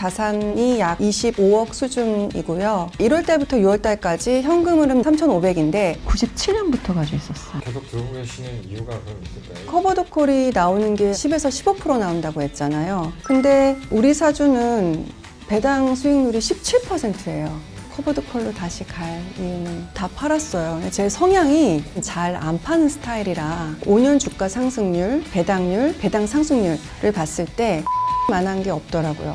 자산이 약 25억 수준이고요. 1월 달부터 6월 달까지 현금 흐름 3,500인데 97년부터 가지고 있었어요. 계속 들고 계시는 이유가 그럼 있을까요? 커버드 콜이 나오는 게 10에서 15% 나온다고 했잖아요. 근데 우리 사주는 배당 수익률이 17%예요. 커버드 콜로 다시 갈 이유는 다 팔았어요. 제 성향이 잘 안 파는 스타일이라 5년 주가 상승률, 배당률, 배당 상승률을 봤을 때 만한 게 없더라고요.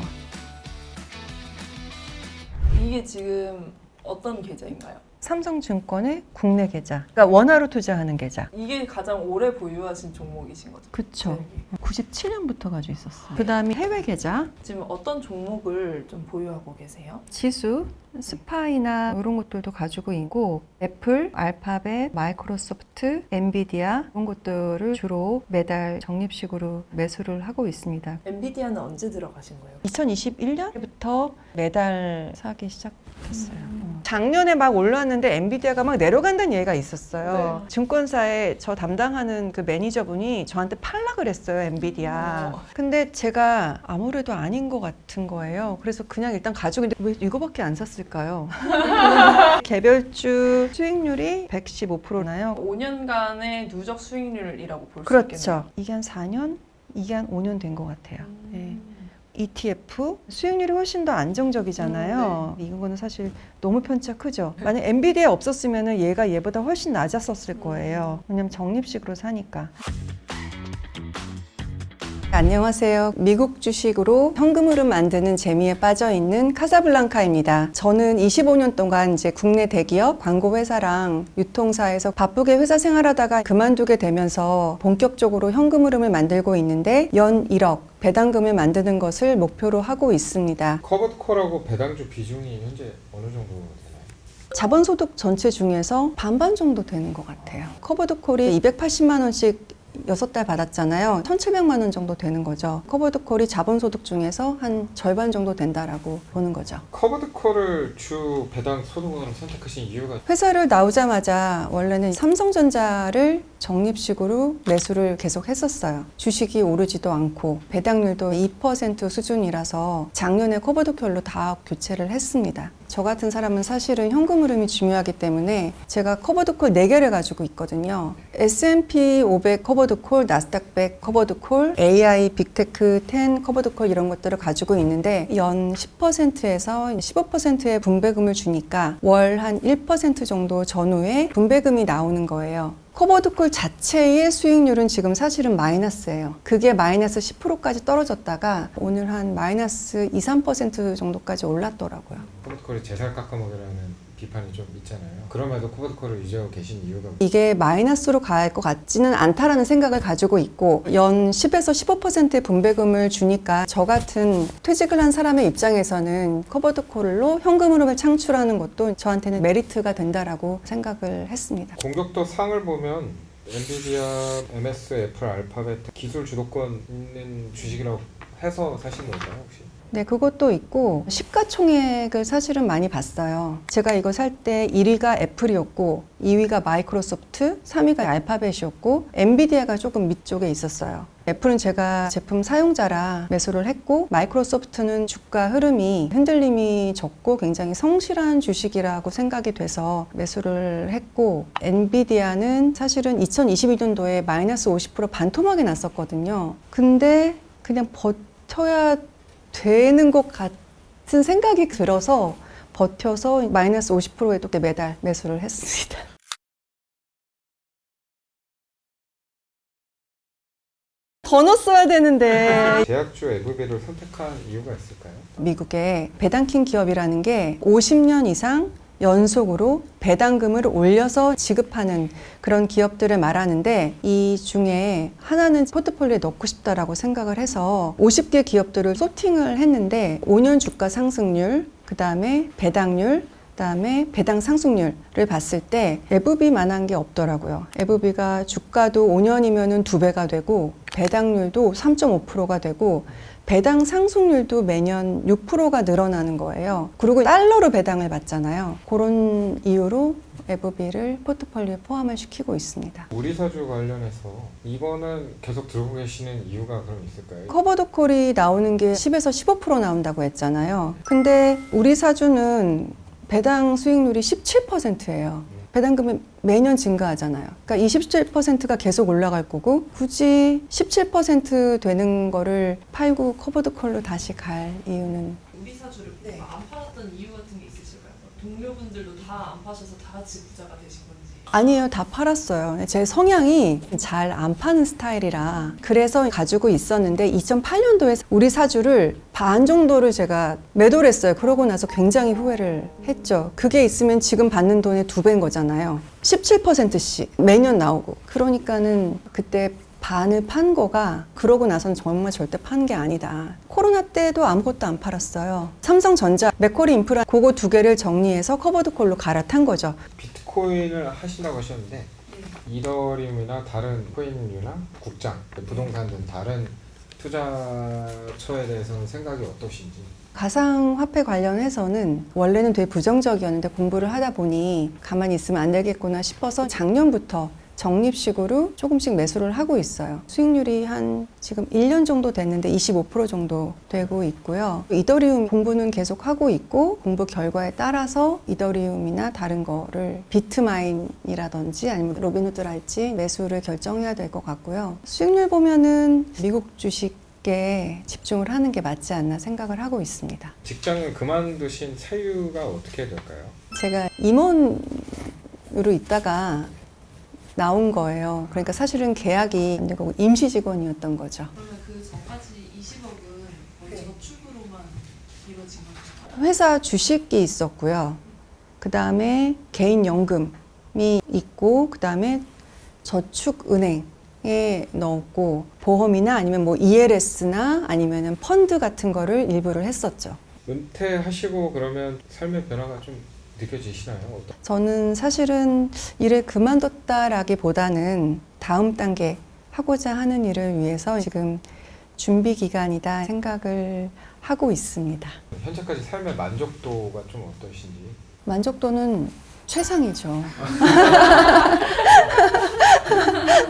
이게 지금 어떤 계좌인가요? 삼성증권의 국내 계좌, 그러니까 원화로 투자하는 계좌. 이게 가장 오래 보유하신 종목이신 거죠? 그쵸. 네. 97년부터 가지고 있었어요. 그 다음에 해외 계좌, 지금 어떤 종목을 좀 보유하고 계세요? 지수, 스파이나 이런 것들도 가지고 있고 애플, 알파벳, 마이크로소프트, 엔비디아 이런 것들을 주로 매달 적립식으로 매수를 하고 있습니다. 엔비디아는 언제 들어가신 거예요? 2021년부터 매달 사기 시작했어요. 작년에 막 올랐는데 엔비디아가 막 내려간다는 얘기가 있었어요. 네. 증권사에 저 담당하는 그 매니저분이 저한테 팔라 그랬어요, 엔비디아. 어. 근데 제가 아무래도 아닌 것 같은 거예요. 그래서 그냥 일단 가지고 있는데 왜 이거밖에 안 샀을까요? 개별주 수익률이 115%나요. 5년간의 누적 수익률이라고 볼 수 그렇죠. 있겠네요. 이게 한 4년? 이게 한 5년 된 것 같아요. 네. ETF 수익률이 훨씬 더 안정적이잖아요. 이거는 사실 너무 편차 크죠. 만약 엔비디아 없었으면 얘가 얘보다 훨씬 낮았었을 거예요. 왜냐면 적립식으로 사니까. 안녕하세요. 미국 주식으로 현금 흐름 만드는 재미에 빠져 있는 카사블랑카입니다. 저는 25년 동안 이제 국내 대기업 광고 회사랑 유통사에서 바쁘게 회사 생활하다가 그만두게 되면서 본격적으로 현금 흐름을 만들고 있는데 연 1억 배당금을 만드는 것을 목표로 하고 있습니다. 커버드 콜하고 배당주 비중이 현재 어느 정도 되나요? 자본소득 전체 중에서 반반 정도 되는 것 같아요. 커버드콜이 280만 원씩 6달 받았잖아요. 1,700만 원 정도 되는 거죠. 커버드콜이 자본소득 중에서 한 절반 정도 된다라고 보는 거죠. 커버드 콜을 주 배당 소득으로 선택하신 이유가 회사를 나오자마자 원래는 삼성전자를 적립식으로 매수를 계속 했었어요. 주식이 오르지도 않고 배당률도 2% 수준이라서 작년에 커버드콜로 다 교체를 했습니다. 저 같은 사람은 사실은 현금 흐름이 중요하기 때문에 제가 커버드콜 4개를 가지고 있거든요. S&P 500 커버드콜, 나스닥 100 커버드콜, AI 빅테크 10 커버드콜 이런 것들을 가지고 있는데 연 10%에서 15%의 분배금을 주니까 월 한 1% 정도 전후에 분배금이 나오는 거예요. 커버드콜 자체의 수익률은 지금 사실은 마이너스예요. 그게 마이너스 10%까지 떨어졌다가 오늘 한 마이너스 2, 3% 정도까지 올랐더라고요. 커버드 콜이 제살 깎아먹으라는 비판이 좀 있잖아요. 그럼에도 커버드 콜을 유지하고 계신 이유가 이게 마이너스로 갈 것 같지는 않다라는 생각을 가지고 있고 연 10에서 15%의 분배금을 주니까 저 같은 퇴직을 한 사람의 입장에서는 커버드콜로 현금 흐름을 창출하는 것도 저한테는 메리트가 된다라고 생각을 했습니다. 공격도 상을 보면 엔비디아, MS, 애플, 알파벳 기술 주도권 있는 주식이라고 해서 사신 건가요 혹시? 네, 그것도 있고 시가총액을 사실은 많이 봤어요. 제가 이거 살 때 1위가 애플이었고 2위가 마이크로소프트, 3위가 알파벳이었고 엔비디아가 조금 밑쪽에 있었어요. 애플은 제가 제품 사용자라 매수를 했고 마이크로소프트는 주가 흐름이 흔들림이 적고 굉장히 성실한 주식이라고 생각이 돼서 매수를 했고 엔비디아는 사실은 2022년도에 마이너스 50% 반토막이 났었거든요. 근데 그냥 버텨야 되는 것 같은 생각이 들어서 버텨서 마이너스 50%에도 매달 매수를 했습니다. 더 넣었어야 되는데. 제약주 에브비를 선택한 이유가 있을까요? 미국의 배당킹 기업이라는 게 50년 이상 연속으로 배당금을 올려서 지급하는 그런 기업들을 말하는데 이 중에 하나는 포트폴리오에 넣고 싶다라고 생각을 해서 50개 기업들을 소팅을 했는데 5년 주가 상승률, 그 다음에 배당률, 그다음에 배당 상승률을 봤을 때 에브비만한 게 없더라고요. 에브비가 주가도 5년이면은 2배가 되고 배당률도 3.5%가 되고 배당 상승률도 매년 6%가 늘어나는 거예요. 그리고 달러로 배당을 받잖아요. 그런 이유로 FB를 포트폴리오에 포함을 시키고 있습니다. 우리사주 관련해서 이거는 계속 들고 계시는 이유가 그럼 있을까요? 커버드콜이 나오는 게 10에서 15% 나온다고 했잖아요. 근데 우리 사주는 배당 수익률이 17%예요. 배당금이 매년 증가하잖아요. 그러니까 27%가 계속 올라갈 거고 굳이 17% 되는 거를 팔고 커버드콜로 다시 갈 이유는 우리 사주를 안 팔았던 이유 같은 게 있으실까요? 동료분들도 다 안 파셔서 다 같이 부자가 되신 건지. 아니에요. 다 팔았어요. 제 성향이 잘 안 파는 스타일이라 그래서 가지고 있었는데 2008년도에 우리 사주를 반 정도를 제가 매도를 했어요. 그러고 나서 굉장히 후회를 했죠. 그게 있으면 지금 받는 돈의 2배인 거잖아요. 17%씩 매년 나오고. 그러니까는 그때 반을 판 거가 그러고 나선 정말 절대 판 게 아니다. 코로나 때도 아무것도 안 팔았어요. 삼성전자, 맥쿼리 인프라 그거 2개를 정리해서 커버드콜로 갈아탄 거죠. 비트코인을 하신다고 하셨는데 이더리움이나 다른 코인류나 국장, 부동산 등 다른 투자처에 대해서는 생각이 어떠신지? 가상화폐 관련해서는 원래는 되게 부정적이었는데 공부를 하다 보니 가만히 있으면 안 되겠구나 싶어서 작년부터 적립식으로 조금씩 매수를 하고 있어요. 수익률이 한 지금 1년 정도 됐는데 25% 정도 되고 있고요. 이더리움 공부는 계속 하고 있고 공부 결과에 따라서 이더리움이나 다른 거를 비트마인이라든지 아니면 로빈후드랄지 매수를 결정해야 될 것 같고요. 수익률 보면은 미국 주식에 집중을 하는 게 맞지 않나 생각을 하고 있습니다. 직장을 그만두신 사유가 어떻게 될까요? 제가 임원으로 있다가 나온 거예요. 그러니까 사실은 계약이 안 되고 임시 직원이었던 거죠. 그러면 그 전까지 20억은 거의 저축으로만 이루어진 거죠? 회사 주식이 있었고요. 그 다음에 개인 연금이 있고, 그 다음에 저축은행에 넣었고, 보험이나 아니면 뭐 ELS나 아니면은 펀드 같은 거를 일부를 했었죠. 은퇴하시고 그러면 삶의 변화가 좀 느껴지시나요? 저는 사실은 일을 그만뒀다라기보다는 다음 단계 하고자 하는 일을 위해서 지금 준비 기간이다 생각을 하고 있습니다. 현재까지 삶의 만족도가 좀 어떠신지? 만족도는 최상이죠.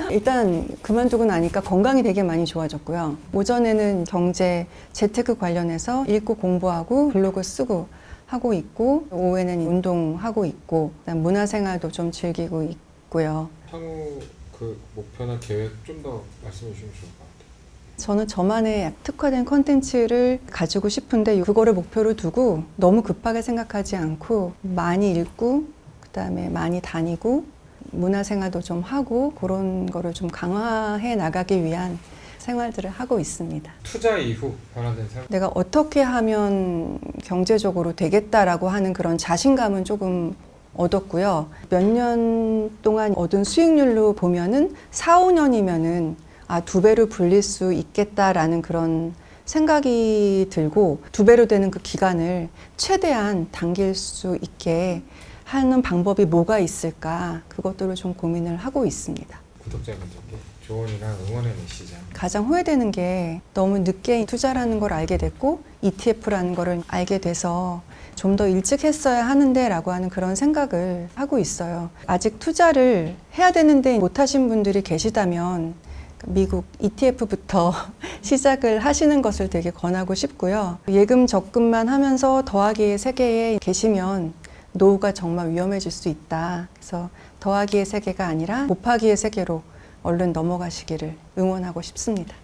일단 그만두고 나니까 건강이 되게 많이 좋아졌고요. 오전에는 경제, 재테크 관련해서 읽고 공부하고 블로그 쓰고 하고 있고, 오후에는 운동하고 있고, 그다음 문화생활도 좀 즐기고 있고요. 향후 그 목표나 계획 좀 더 말씀해 주시면 좋을 것 같아요. 저는 저만의 특화된 컨텐츠를 가지고 싶은데 그거를 목표로 두고 너무 급하게 생각하지 않고 많이 읽고 그다음에 많이 다니고 문화생활도 좀 하고 그런 거를 좀 강화해 나가기 위한 생활들을 하고 있습니다. 투자 이후 변화된 삶. 내가 어떻게 하면 경제적으로 되겠다라고 하는 그런 자신감은 조금 얻었고요. 몇 년 동안 얻은 수익률로 보면은 4, 5년이면은 2배로 불릴 수 있겠다라는 그런 생각이 들고 2배로 되는 그 기간을 최대한 당길 수 있게 하는 방법이 뭐가 있을까 그것들을 좀 고민을 하고 있습니다. 구독자분들께 조언이나 응원의 메시지. 가장 후회되는 게 너무 늦게 투자라는 걸 알게 됐고 ETF라는 거를 알게 돼서 좀 더 일찍 했어야 하는데 라고 하는 그런 생각을 하고 있어요. 아직 투자를 해야 되는데 못하신 분들이 계시다면 미국 ETF부터 시작을 하시는 것을 되게 권하고 싶고요. 예금 적금만 하면서 더하기의 세계에 계시면 노후가 정말 위험해질 수 있다. 그래서 더하기의 세계가 아니라 곱하기의 세계로 얼른 넘어가시기를 응원하고 싶습니다.